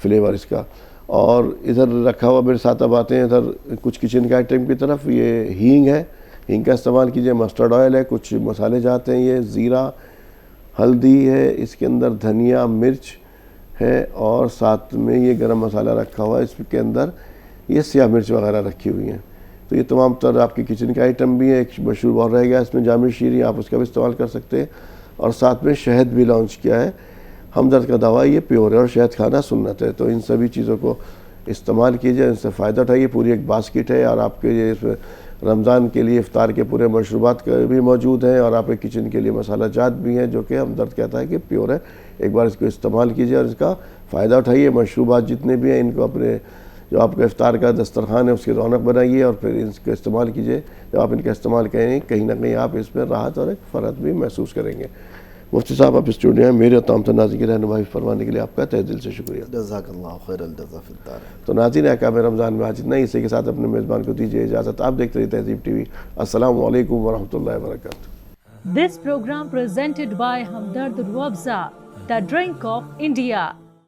فلیور اس کا. اور ادھر رکھا ہوا میرے ساتھ اب آتے ہیں ادھر کچھ کچن کے آئٹم کی طرف. یہ ہینگ ہے, ہینگ کا استعمال کیجئے. مسٹرڈ آئل ہے, کچھ مسالے جاتے ہیں. یہ زیرہ, ہلدی ہے, اس کے اندر دھنیا, مرچ ہے, اور ساتھ میں یہ گرم مسالہ رکھا ہوا ہے. اس کے اندر یہ سیاہ مرچ وغیرہ رکھی ہوئی ہیں. تو یہ تمام تر آپ کی کچن کے آئٹم بھی ہیں. ایک مشروب اور رہ گیا اس میں, جامع شیریں, آپ اس کا بھی استعمال کر سکتے ہیں. اور ساتھ میں شہد بھی لانچ کیا ہے. ہمدرد کا دوا یہ پیور ہے اور شہد کھانا سنت ہے. تو ان سبھی چیزوں کو استعمال کیجئے, ان سے فائدہ اٹھائیے. پوری ایک باسکٹ ہے, اور آپ کے یہ اس میں رمضان کے لیے افطار کے پورے مشروبات بھی موجود ہیں, اور آپ کے کچن کے لیے مسالہ جات بھی ہیں جو کہ ہمدرد کہتا ہے کہ پیور ہے. ایک بار اس کو استعمال کیجئے اور اس کا فائدہ اٹھائیے. مشروبات جتنے بھی ہیں ان کو اپنے جو آپ کا افطار کا دسترخوان ہے اس کی رونق بنائیے, اور پھر اس کا استعمال کیجئے. جب آپ ان کا استعمال کریں کہیں نہ کہیں آپ اس میں راحت اور ایک فرحت بھی محسوس کریں گے. مفتی صاحب آپ اسٹوڈیو ہیں, میرے تمام تر ناظرین کی رہنمائی فرمانے کے لیے آپ کا تہ دل سے شکریہ. جزاک اللہ خیر الجزا فی الدارین. تو ناظرین احکام رمضان میں آج اتنا ہی. اسی کے ساتھ اپنے میزبان کو دیجیے اجازت. آپ دیکھتے رہیے تہذیب ٹی وی. السلام علیکم ورحمۃ اللہ وبرکاتہ. This program presented by Hamdard Ruabza, the drink of India.